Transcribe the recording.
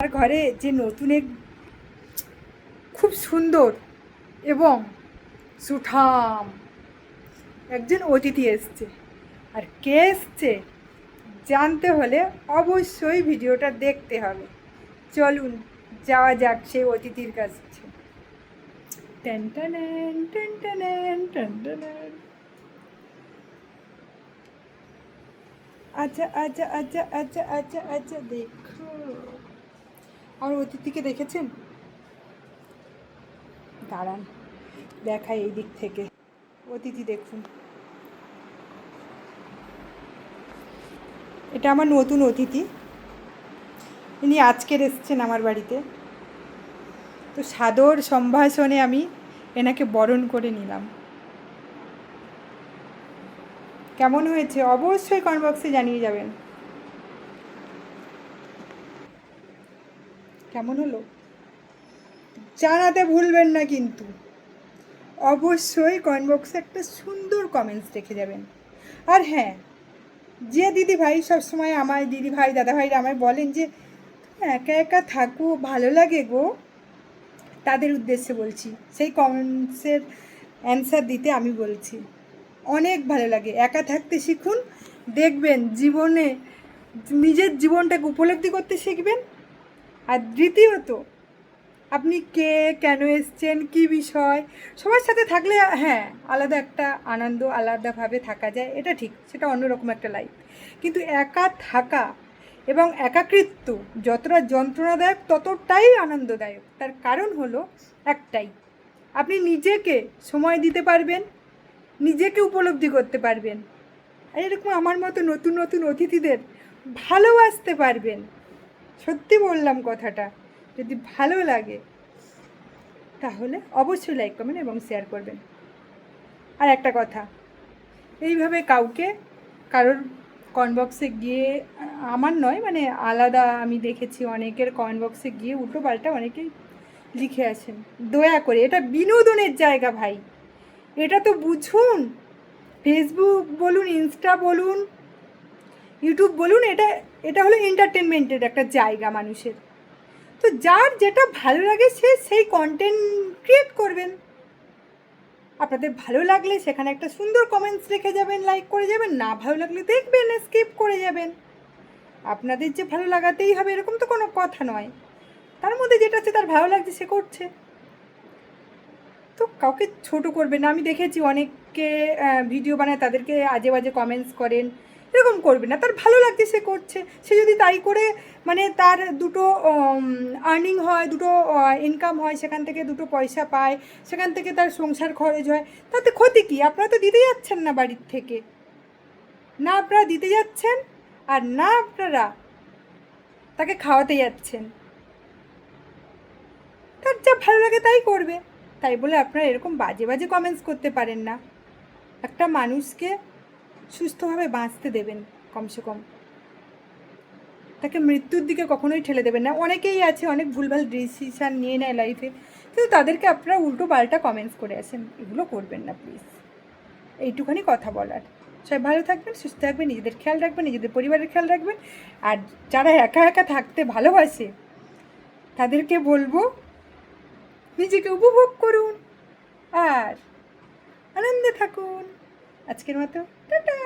আমার ঘরে যে নতুন এক খুব সুন্দর এবং সুঠাম একজন অতিথি এসছে। আর কে এসছে জানতে হলে অবশ্যই ভিডিওটা দেখতে হবে। চলুন যাওয়া যাক সেই অতিথির কাছে। টেনটেনেন টেনটেনেন টেনটেনেন। আচ্ছা আচ্ছা আচ্ছা আচ্ছা আচ্ছা আচ্ছা, দেখো আমার অতিথিকে দেখেছেন? দাঁড়ান দেখাই এই দিক থেকে। অতিথি দেখুন, এটা আমার নতুন অতিথি। ইনি আজকের এসছেন আমার বাড়িতে। তো সাদর সম্ভাষণে আমি এনাকে বরণ করে নিলাম। কেমন হয়েছে অবশ্যই কমেন্ট বক্সে জানিয়ে যাবেন। কেমন হলো জানাতে ভুলবেন না কিন্তু। অবশ্যই কমেন্ট বক্সে একটা সুন্দর কমেন্টস রেখে যাবেন। আর হ্যাঁ, যে দিদি ভাই সবসময় আমার দিদি ভাই দাদা ভাইরা আমায় বলেন যে একা একা থাকো ভালো লাগে গো, তাদের উদ্দেশ্যে বলছি, সেই কমেন্টসের অ্যান্সার দিতে আমি বলছি অনেক ভালো লাগে। একা থাকতে শিখুন, দেখবেন জীবনে নিজের জীবনটাকে উপলব্ধি করতে শিখবেন। আর দ্বিতীয়ত, আপনি কে, কেন এসছেন, কী বিষয়, সবার সাথে থাকলে হ্যাঁ আলাদা একটা আনন্দ, আলাদাভাবে থাকা যায়, এটা ঠিক, সেটা অন্যরকম একটা লাইফ। কিন্তু একা থাকা এবং একাকিত্ব যতটা যন্ত্রণাদায়ক ততটাই আনন্দদায়ক। তার কারণ হলো একটাই, আপনি নিজেকে সময় দিতে পারবেন, নিজেকে উপলব্ধি করতে পারবেন, আর এরকম আমার মতো নতুন নতুন অতিথিদের ভালোবাসতে পারবেন। সত্যি বললাম কথাটা। যদি ভালো লাগে তাহলে অবশ্যই লাইক কমেন্ট এবং শেয়ার করবেন। আর একটা কথা, এইভাবে কাউকে কারোর কমেন্ট বক্সে গিয়ে, আমার নয় মানে আলাদা আমি দেখেছি অনেকের কমেন্ট বক্সে গিয়ে উল্টো পাল্টা অনেকেই লিখে আছেন, দয়া করে এটা বিনোদনের জায়গা ভাই, এটা তো বুঝুন। ফেসবুক বলুন, ইনস্টা বলুন, ইউটিউব বলুন, এটা এটা হলো এন্টারটেনমেন্টের একটা জায়গা মানুষের। তো যার যেটা ভালো লাগে সে সেই কন্টেন্ট ক্রিয়েট করবেন। আপনাদের ভালো লাগলে সেখানে একটা সুন্দর কমেন্টস রেখে যাবেন, লাইক করে যাবেন। না ভালো লাগলে দেখবেন, স্কিপ করে যাবেন। আপনাদের যে ভালো লাগাতেই হবে এরকম তো কোনো কথা নয়। তার মধ্যে যেটা আছে তার ভালো লাগছে সে করছে, তো কাউকে ছোট করবেন না। আমি দেখেছি অনেককে ভিডিও বানায় তাদেরকে আজে বাজে কমেন্টস করেন, এরকম করবেন না। তার ভালো লাগছে সে করছে, সে যদি তাই করে মানে তার দুটো আর্নিং হয়, দুটো ইনকাম হয়, সেখান থেকে দুটো পয়সা পায়, সেখান থেকে তার সংসার খরচ হয়, তাতে ক্ষতি কী? আপনারা তো দিতে যাচ্ছেন না বাড়ির থেকে, না আপনারা দিতে যাচ্ছেন আর না আপনারা তাকে খাওয়াতে যাচ্ছেন। তার যা ভালো লাগে তাই করবে, তাই বলে আপনারা এরকম বাজে বাজে কমেন্টস করতে পারেন না। একটা মানুষকে সুস্থভাবে বাঁচতে দেবেন, কমসে কম তাকে মৃত্যুর দিকে কখনোই ঠেলে দেবেন না। অনেকেই আছে অনেক ভুলভাল ডিসিশান নিয়ে নেয় লাইফে, কিন্তু তাদেরকে আপনারা উল্টো পাল্টা কমেন্টস করে আসেন, এগুলো করবেন না প্লিজ। এইটুখানি কথা বলার। সবাই ভালো থাকবেন, সুস্থ থাকবেন, নিজেদের খেয়াল রাখবেন, নিজেদের পরিবারের খেয়াল রাখবেন। আর যারা একা একা থাকতে ভালোবাসে তাদেরকে বলবো নিজেকে উপভোগ করুন আর আনন্দে থাকুন। আজকের মতো টাটা।